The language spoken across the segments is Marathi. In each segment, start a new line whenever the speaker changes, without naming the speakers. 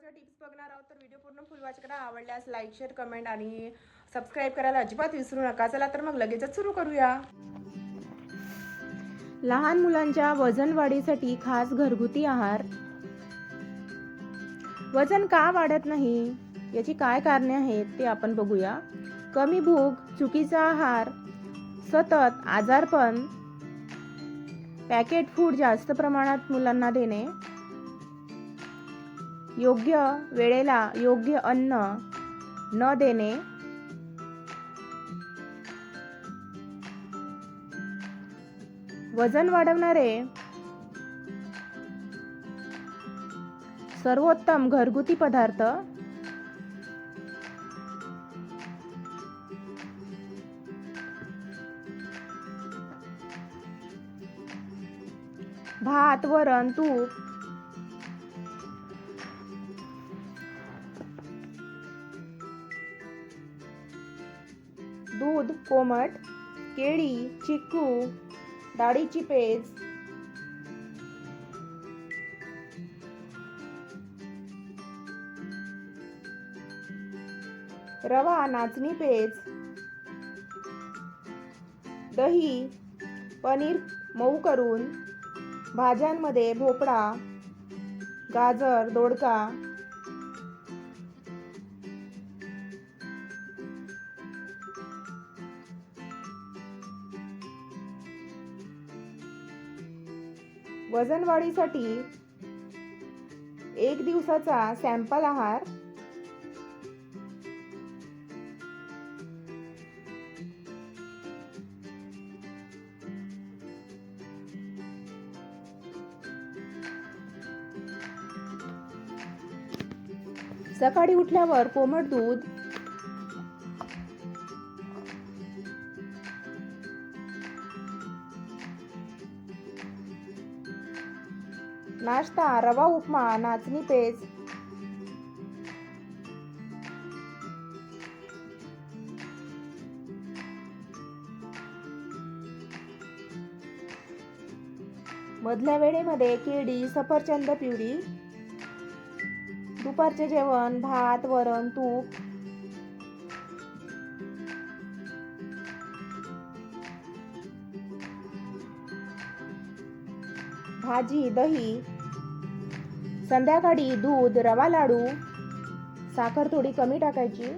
महत्त्वाच्या टिप्स बघणार आहोत. तर व्हिडिओ पूर्ण फुल वॉच करा. आवडल्यास लाईक, शेअर, कमेंट आणि सबस्क्राईब करायला अजिबात विसरू नका. चला तर मग लगेचच सुरू करूया.
लहान मुलांच्या वजन वाढीसाठी खास घरगुती आहार. वजन का वाढत नाही याची काय कारणे आहेत ते आपण बघूया. कमी भूक, चुकीचा आहार, सतत आजारपण, पॅकेट फूड जास्त प्रमाणात मुलांना देणे, योग्य वेळेला योग्य अन्न न देणे, वजन वाढवणारे सर्वोत्तम घरगुती पदार्थ, भात, वरण, तूप, दूध, कोमट, केळी, चिक्कू, डाळीची पेज, रवा, नाचणी पेज, दही, पनीर मऊ करून, भाज्यांमध्ये भोपळा, गाजर, दोडका, वजन वाढीसाठी 1 दिवसाचा सॅम्पल आहार. सकाळी उठल्यावर कोमट दूध, नाश्ता, रवा उपमा, नाचणी पेज, मधल्या वेळेमध्ये केळी, सफरचंद प्युरी, दुपारचे जेवण भात, वरण, तूप, भाजी, दही, संध्याकाळी दूध, रवा लाडू, साखर थोडी कमी टाकायची.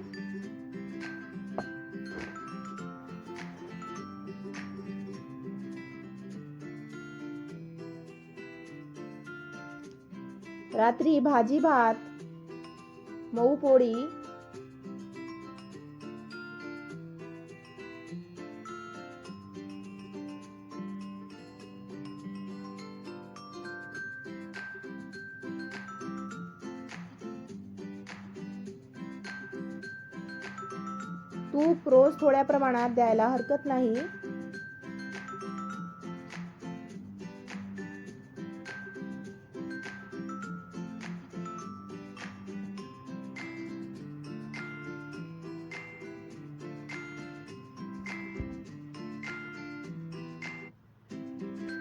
रात्री भाजी भात, मऊ पोळी, तूप रोज थोड्या प्रमाणात द्यायला हरकत नाही.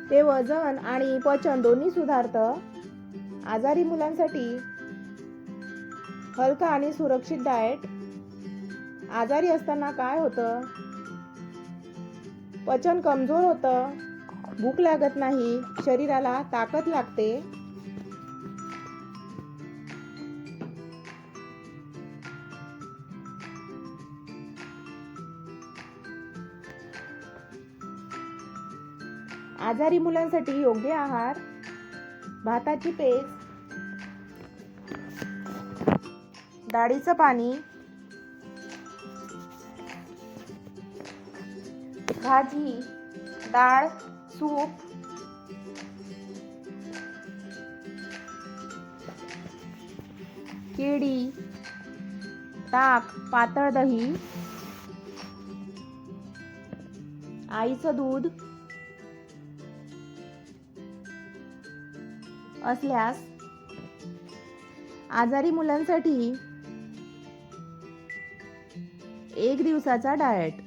ते वजन आणि पचन दोन्ही सुधारतं. आजारी मुलांसाठी हलका आणि सुरक्षित डाएट. आजारी असताना काय होतं? पचन कमजोर होतं, भूक लागत नाही, शरीराला ताकद लागते. आजारी मुलांसाठी योग्य आहार: भाताची पेज, डाळीचं पाणी, भाजी, डाळ, सूप, केळी, ताक, पातळ दही, आईचं दूध असल्यास. आजारी मुलांसाठी 1 दिवसाचा डाएट.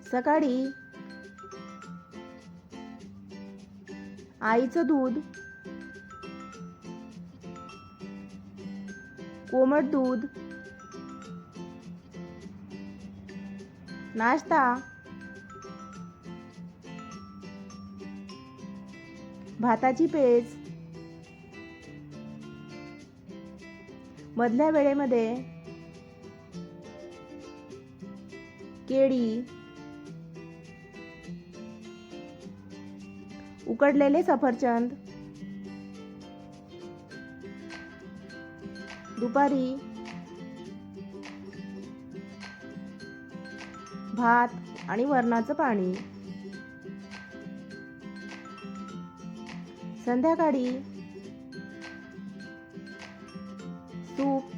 सकाळी आईचं दूध, कोमट दूध, नाश्ता, भाताची पेज, मधल्या वेळेमध्ये केळी, उकडलेले सफरचंद, दुपारी भात आणि वरणाचं पाणी, संध्याकाळी सूप,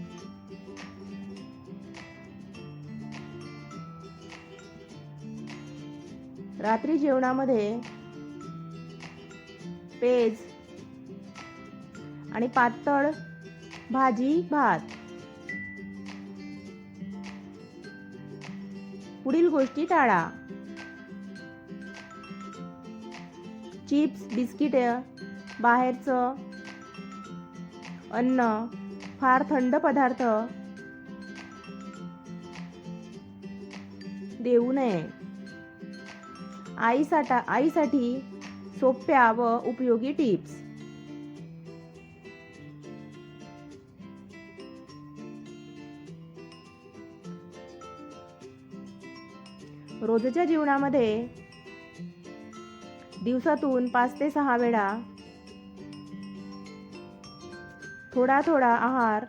रात्री जेवणामध्ये पेज आणि पातळ भाजी भात. पुढील गोष्टी टाळा. चिप्स, बिस्किट, बाहेरचं अन्न, फार थंड पदार्थ देऊ नये. आईसाठी सोप्या व उपयोगी टिप्स. रोजच्या जीवनामध्ये दिवसातून 5 ते 6 वेळा थोडा थोडा आहार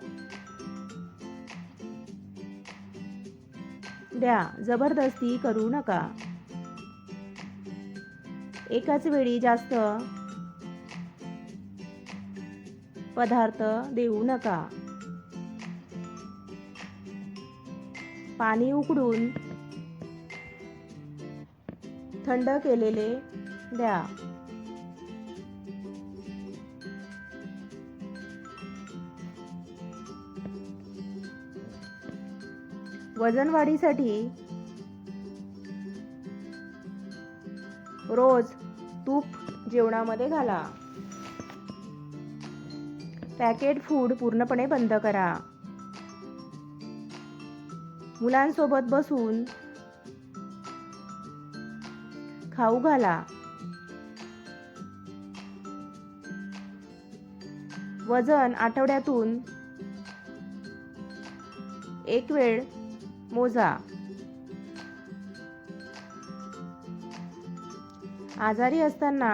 द्या. जबरदस्ती करू नका. एकाच वेळी जास्त पदार्थ देऊ नका. पाणी उकळून थंड केलेले द्या. वजन वाढीसाठी रोज तूप जेवणामध्ये घाला. पॅकेट फूड पूर्णपणे बंद करा. मुलांसोबत बसून खाऊ घाला. वजन आठवड्यातून 1 वेळ मोजा. आजारी असताना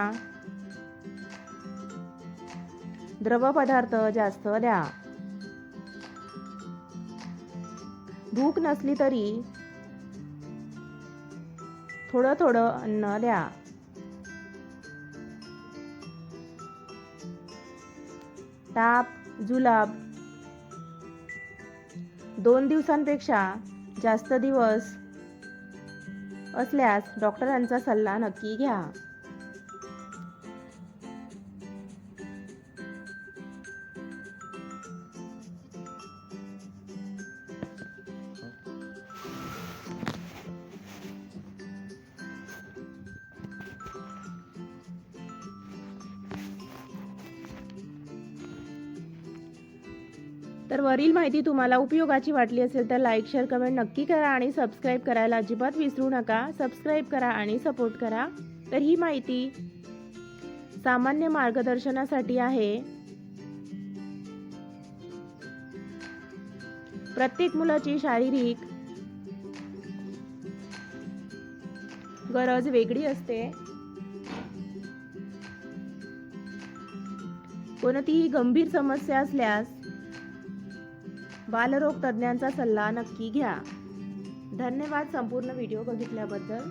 द्रव पदार्थ जास्त द्या. भूक नसली तरी थोडं थोडं अन्न द्या. ताप, जुलाब 2 दिवसांपेक्षा जास्त दिवस असल्यास डॉक्टरांचा सल्ला नक्की घ्या. तर वरील माहिती तुम्हाला उपयोगाची वाटली असेल तर लाईक, शेअर, कमेंट नक्की करा आणि सबस्क्राईब करायला अजिबात विसरू नका. सबस्क्राईब करा आणि सपोर्ट करा. तर ही माहिती सामान्य मार्गदर्शनासाठी आहे. प्रत्येक मुलाची शारीरिक गरज वेगळी असते. कोणतीही गंभीर समस्या असल्यास बालरोग तज्ञांचा सल्ला नक्की घ्या. धन्यवाद संपूर्ण व्हिडिओ बघितल्याबद्दल.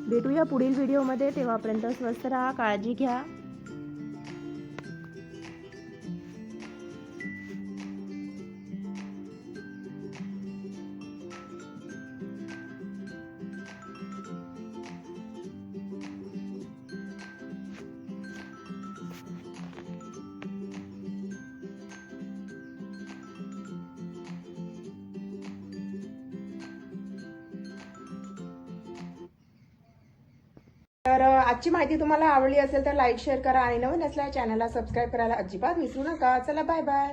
भेटूया पुढील व्हिडिओमध्ये. तेव्हापर्यंत स्वस्थ राहा, काळजी घ्या.
तर आजची माहिती तुम्हाला आवडली असेल तर लाईक शेअर करा आणि नवीन असल्या चॅनलला सबस्क्राईब करायला अजिबात विसरू नका. चला बाय बाय.